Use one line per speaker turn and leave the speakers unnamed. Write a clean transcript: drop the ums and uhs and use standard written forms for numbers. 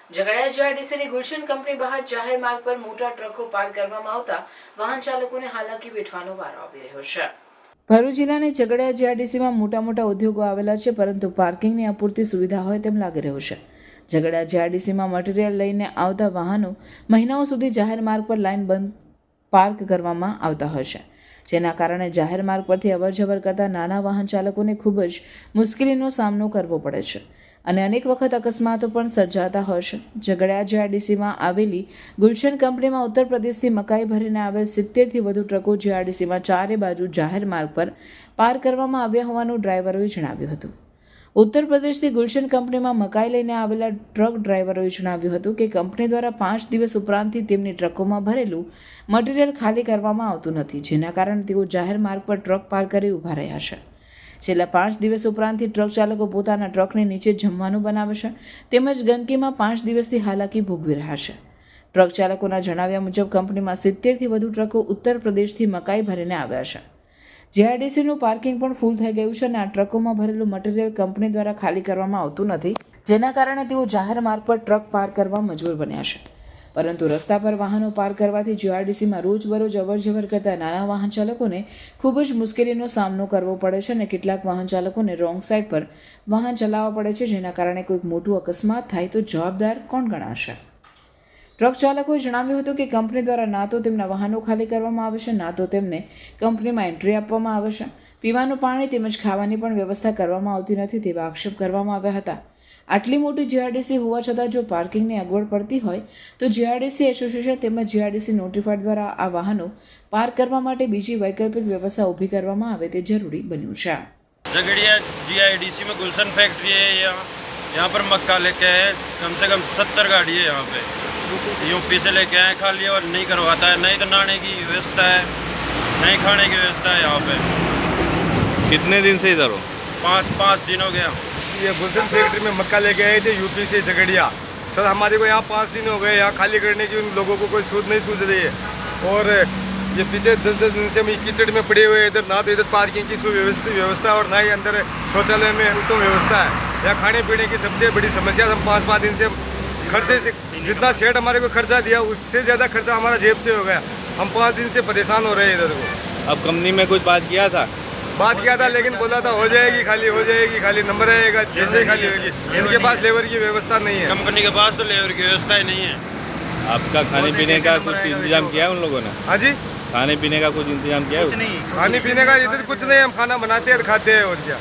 Jhagadia જીઆઈડીસીની Gulshan company બહાર જાહેર માર્ગ પર મોટા ટ્રકો પાર્ક કરવામાં આવતા વાહન ચાલકોને હાલાકી વેઠવાનો વારો આવી રહ્યો છે। ભરૂચ જિલ્લાની ઝઘડિયા જીઆઈડીસીમાં મોટા ઉદ્યોગો આવેલા છે, પરંતુ પાર્કિંગની અપૂરતી સુવિધા હોય તેમ લાગી રહ્યું છે। ઝઘડિયા જીઆઈડીસીમાં મટીરીયલ લઈને આવતા વાહનો મહિનાઓ સુધી જાહેર માર્ગ પર લાઇન બંધ પાર્ક કરવામાં આવતા હોય છે, જેના કારણે જાહેર માર્ગ પરથી અવરજવર કરતા નાના વાહન ચાલકોને ખૂબ જ મુશ્કેલીનો સામનો કરવો પડે છે અને અનેક વખત અકસ્માતો પણ સર્જાતા હોય છે। ઝઘડિયા જીઆઈડીસીમાં આવેલી ગુલશન કંપનીમાં ઉત્તર પ્રદેશથી મકાઈ ભરીને આવેલ 70થી વધુ ટ્રકો જીઆઈડીસીમાં ચારે બાજુ જાહેર માર્ગ પર પાર્ક કરવામાં આવ્યા હોવાનું ડ્રાઈવરોએ જણાવ્યું હતું। ઉત્તર પ્રદેશથી ગુલશન કંપનીમાં મકાઈ લઈને આવેલા ટ્રક ડ્રાઈવરોએ જણાવ્યું હતું કે કંપની દ્વારા 5 દિવસ ઉપરાંતથી તેમની ટ્રકોમાં ભરેલું મટીરીયલ ખાલી કરવામાં આવતું નથી, જેના કારણે તેઓ જાહેર માર્ગ પર ટ્રક પાર્ક કરી ઊભા રહ્યા છે। છેલ્લા 5 દિવસ ઉપરાંતથી ટ્રક ચાલકો પોતાના ટ્રકની નીચે જમવાનું બનાવે છે, તેમજ ગંદકીમાં 5 દિવસથી હાલાકી ભોગવી રહ્યા છે। ટ્રક ચાલકોના જણાવ્યા મુજબ કંપનીમાં 70થી વધુ ટ્રકો ઉત્તર પ્રદેશથી મકાઈ ભરીને આવ્યા છે। જીઆઈડીસીનું પાર્કિંગ પણ ફૂલ થઈ ગયું છે અને આ ટ્રકોમાં ભરેલું મટીરીયલ કંપની દ્વારા ખાલી કરવામાં આવતું નથી, જેના કારણે તેઓ જાહેર માર્ગ પર ટ્રક પાર્ક કરવા મજબૂર બન્યા છે। પરંતુ રસ્તા પર વાહનો પાર્ક કરવાથી જીઆઈડીસીમાં રોજબરોજ અવરજવર કરતા નાના વાહન ચાલકોને ખૂબ જ મુશ્કેલીનો સામનો કરવો પડે છે અને કેટલાક વાહન ચાલકોને રોંગ સાઈડ પર વાહન ચલાવવા પડે છે, જેના કારણે કોઈક મોટું અકસ્માત થાય તો જવાબદાર કોણ ગણાશે? ટ્રક ચાલકોએ જણાવ્યું હતું કે કંપની દ્વારા ના તો તેમના વાહનો ખાલી કરવામાં આવે છે, ના તો તેમને કંપનીમાં એન્ટ્રી આપવામાં આવે છે। પીવાનું પાણી તેમજ ખાવાની પણ વ્યવસ્થા કરવામાં આવતી નથી તેવા આક્ષેપ કરવામાં આવ્યા હતા। આટલી મોટી જીઆઈડીસી હોવા છતાં જો પાર્કિંગની અગવડ પડતી હોય તો જીઆઈડીસી એસોસિએશન તેમજ જીઆઈડીસી નોટિફાઈડ દ્વારા આ વાહનો પાર્ક કરવા માટે બીજી વૈકલ્પિક વ્યવસ્થા ઊભી કરવામાં આવે તે જરૂરી બન્યું છે।
झगड़िया जीआईडीसी में गुलशन फैक्ट्री है। यहाँ पर मक्का लेके आए कम से कम 70 गाड़ी है। यहाँ पे यूपी से लेके आए खाली और नहीं करवाता है, नहीं तो नहाने की व्यवस्था है, नहीं खाने की व्यवस्था है। यहाँ पे
कितने दिन से इधर हो?
5 दिन हो गया।
ये गुलशन फैक्ट्री में मक्का लेके आए थे यूपी से झगड़िया। सर हमारे को यहाँ 5 दिन हो गए, यहाँ खाली करने की उन लोगों को कोई सूझ नहीं सूझ रही है और ये पीछे 10 दिन से हम कीचड़ में पड़े हुए इधर ना तो इधर पार्किंग की सुव्यवस्था और ना ही अंदर शौचालय में उत्तम व्यवस्था है। यहाँ खाने पीने की सबसे बड़ी समस्या। हम 5 दिन से खर्चे से जितना सेठ हमारे को खर्चा दिया उससे ज़्यादा खर्चा हमारा जेब से हो गया। हम 5 दिन से परेशान हो रहे हैं इधर को।
अब कंपनी में कुछ बात किया था?
बात किया था लेकिन बोला था हो जाएगी खाली नंबर आएगा जैसे ही खाली होगी। इनके पास लेबर की व्यवस्था नहीं है।
कंपनी के पास तो लेबर की व्यवस्था ही नहीं है।
आपका खाने पीने का कुछ इंतजाम किया है उन लोगों ने?
हाँ जी,
खाने पीने का कुछ इंतजाम किया है?
खाने पीने का इधर कुछ नहीं, हम खाना बनाते हैं और खाते हैं और क्या।